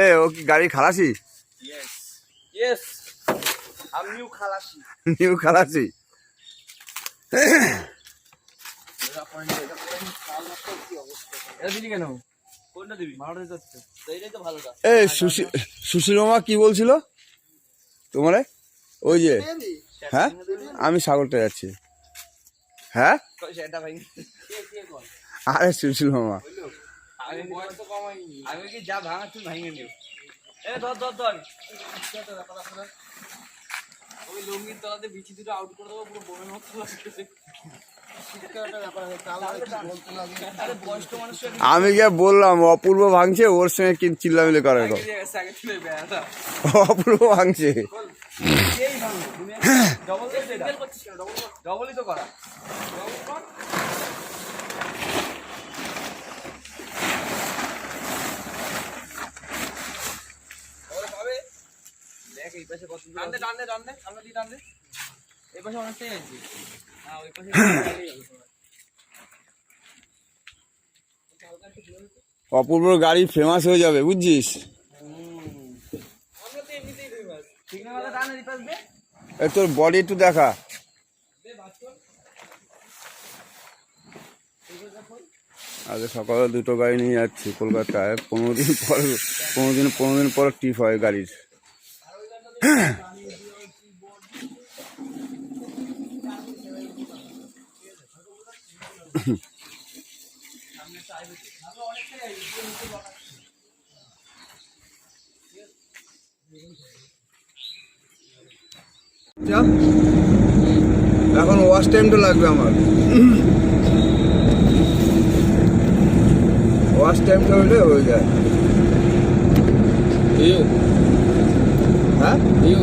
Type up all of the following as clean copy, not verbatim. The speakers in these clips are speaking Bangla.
এ ও কি গাড়ি খালাসি? ইয়েস আমি নিউ খালাসি। নিউ খালাসি। এটা দিলি কেন? কোনটা দিবি? ভালোটা যাচ্ছে এইটাই তো ভালোটা। এ সুশীল মামা কি বলছিল তোমারে? ওই যে হ্যাঁ আমি সাগরটা যাচ্ছি। হ্যাঁ সেটা ভাই আরে সুশীল মামা আমি বয়স তো কমাইনি। আমি কি যা ভাঙা তুই ভাঙে নিও। এ ধর ধর ধর ওই লুঙ্গির তলাতে বিচি দুটো আউট করে দেবো পুরো বনের মতো লাগতেছে। আমি গিয়ে বললাম অপূর্ব ভাঙছে, ওর সঙ্গে কি চিল্লামিলি করে গো। অপূর্ব ভাঙছে ডবলই তো করা। দেখ এই পাশে কত টানতে টানতে টানতে সামনে দিয়ে টানতে। এই পাশে অনেকটাই আছে। হ্যাঁ ওই পাশে অপূর্ব গাড়ি ফেমাস হয়ে যাবে বুঝছিস। আমরা তো এমনিতেই ফেমাস। ঠিক না কথা টানে এই পাশ দে। এ তোর বডি একটু দেখা। আগে সকালে দুটো গাড়ি নিয়ে যাচ্ছি কলকাতায়। 15 দিন পর ট্রিপ হয় গাড়ির। এখন ওয়াশ টাইমটা লাগবে আমার। ওয়াশ টাইমটা হলে হয়ে যায়। হ্যাঁ ইউ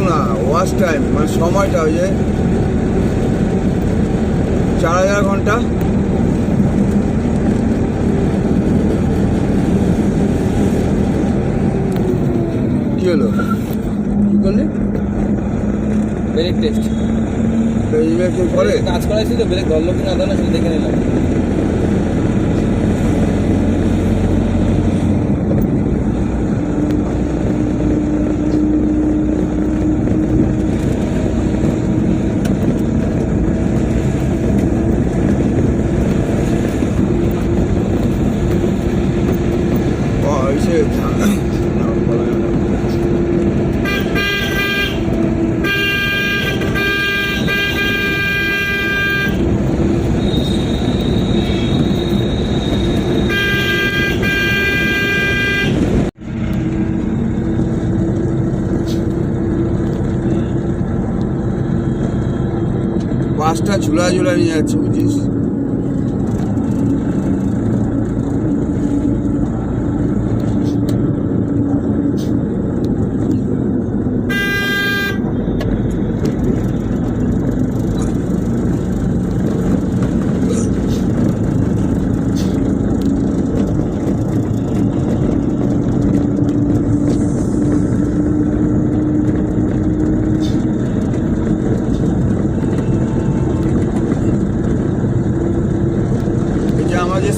না ওয়াশ টাইম মানে সময়টা ওই যে 4000 ঘন্টা। কি হলো? কি করলি? ব্রেক টেস্ট পরে কাজ করাইছি তো ব্রেক ধরলো কি না ধরলো সেটা দেখে নিলাম। বাসটা ঝুলা নিয়ে যাচ্ছে বুঝিস।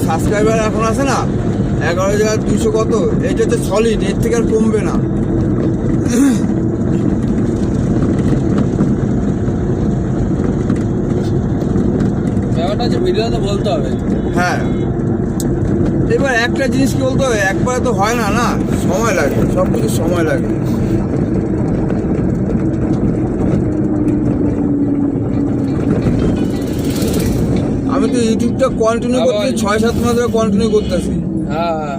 সাবস্ক্রাইবার এখন আছে না 11,200 কত, এটা হচ্ছে সলিড, এর থেকে আর কমবে না। ব্যাপারটা হচ্ছে ভিডিওতে বলতে হবে। হ্যাঁ এবার একটা জিনিস কি বলতে হবে, একবারে তো হয় না, না সময় লাগে, সব কিছু সময় লাগে। আমি তো ইউটিউবটা কন্টিনিউ করতে 6-7 মাস ধরে কন্টিনিউ করতেছি। হ্যাঁ